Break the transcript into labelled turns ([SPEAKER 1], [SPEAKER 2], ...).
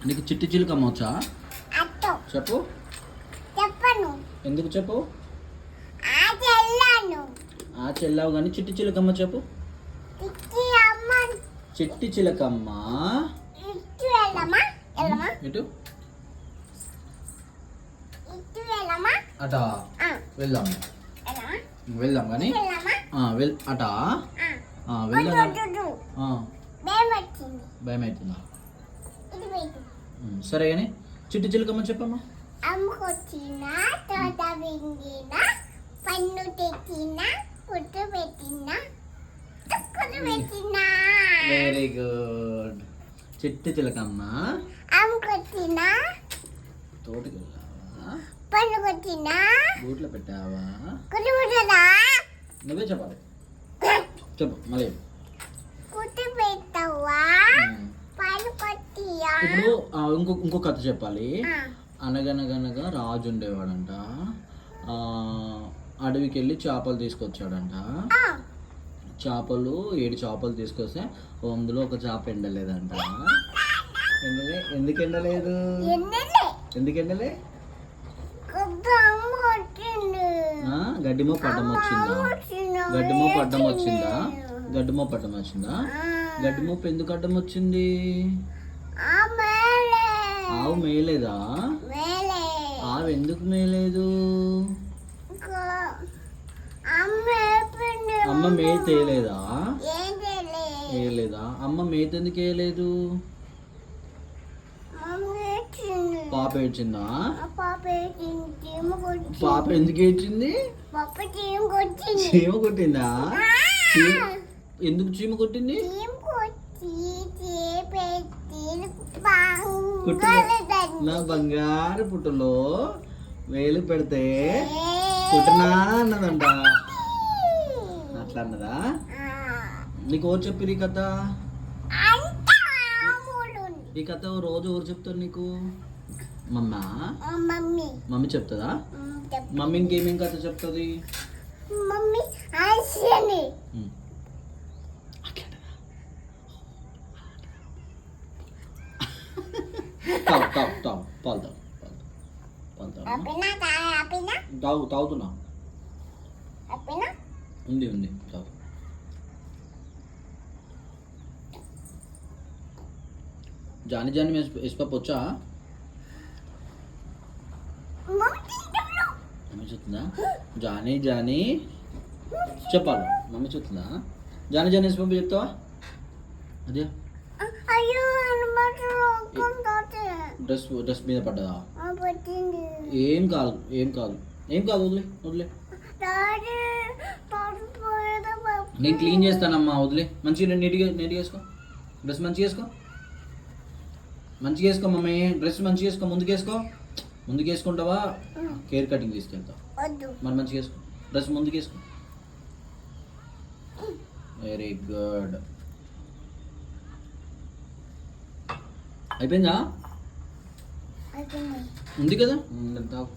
[SPEAKER 1] నీకు చిట్టి చిలుకమ్మ వచ్చా? చెప్పు.
[SPEAKER 2] చెప్పను.
[SPEAKER 1] ఎందుకు చెప్పు?
[SPEAKER 2] చెల్లాను.
[SPEAKER 1] చెల్లావు కానీ చిట్టి చిలుకమ్మ చెప్పు. చిట్టి చిలకమ్మ ఇటు అటా వెళ్దాం వెళ్దాం కానీ అటా వెళ్దాం. భయం అవుతుందా? సరే కానీ చిట్టి చిలుకమ్మ చెప్పమ్మా.
[SPEAKER 2] అమ్ముకొచ్చిన తోట వింగిన పన్ను తెచ్చిన పుట్టు పెట్టిన తుక్కులు పెట్టిన.
[SPEAKER 1] Very good. చిట్టి చిలకమ్మ
[SPEAKER 2] అమ్ముకొచ్చిన
[SPEAKER 1] తోటకి వెళ్ళావా?
[SPEAKER 2] పన్ను కొట్టిన
[SPEAKER 1] బూట్లో పెట్టావా?
[SPEAKER 2] కుట్టుకుంటుందా?
[SPEAKER 1] నువ్వే చెప్పాలి. చెప్పు మళ్ళీ.
[SPEAKER 2] కుట్టు పెట్టావా? పన్ను కొట్టియా?
[SPEAKER 1] ఇప్పుడు ఇంకో కథ చెప్పాలి. అనగనగనగా రాజు ఉండేవాడంట. అడవికి వెళ్ళి చేపలు తీసుకొచ్చాడంట. చేపలు 7 చేపలు తీసుకొస్తే అందులో ఒక చేప ఎండలేదంట. ఎందుకు ఎండలేదు? ఎందుకు ఎండలే? గడ్డిమో పడ్డం వచ్చిందా? గడ్డిమో పడ్డం వచ్చిందా? గడ్డిమో పడ్డం వచ్చిందా? గడ్డిమోపు ఎందుకు అడ్డం వచ్చింది? ఆవు మేయలేదా? ఆవు ఎందుకు మేయలేదు? అమ్మ మేత వేయలేదా? వేయలేదా? అమ్మ మేత ఎందుకు వేయలేదు? పాప ఏడ్చిందా? పాప ఎందుకు ఏడ్చింది? చీమ కొట్టిందా? ఎందుకు చీమ కొట్టింది? నా బంగారు పుట్టలో వేలు పెడితే పుట్టినా అన్నదంట. అట్లా అన్నదా? నీకు ఎవరు చెప్పారు ఈ కథ? ఈ కథ రోజు ఎవరు చెప్తారు నీకు? మమ్మీ చెప్తుందా? మమ్మీ ఇంకేమేం కథ చెప్తుంది? తాగుతున్నా. ఉంది తాగు. జాని జాని వేసిపప్పు వచ్చా? మమ్మీ చూస్తుందా? జానీ జానీ చెప్పాలి. మమ్మీ చూస్తుందా? జాని జాని వేసిపప్పు చెప్తావా? అదే డ్రెస్ మీద పడ్డదా? ఏం కాదు వదిలే. నేను క్లీన్ చేస్తానమ్మా, వదిలే. మంచిగా నీట్గా వేసుకో. డ్రెస్ మంచిగా వేసుకో మమ్మీ. డ్రెస్ మంచిగా వేసుకో. ముందుకు వేసుకుంటావా? హెయిర్ కటింగ్ తీసుకెళ్తావు మరి. మంచిగా వేసుకో. డ్రెస్ ముందుకు వేసుకో. Very good. అయిపోయిందా? ఉంది కదా. తాగు.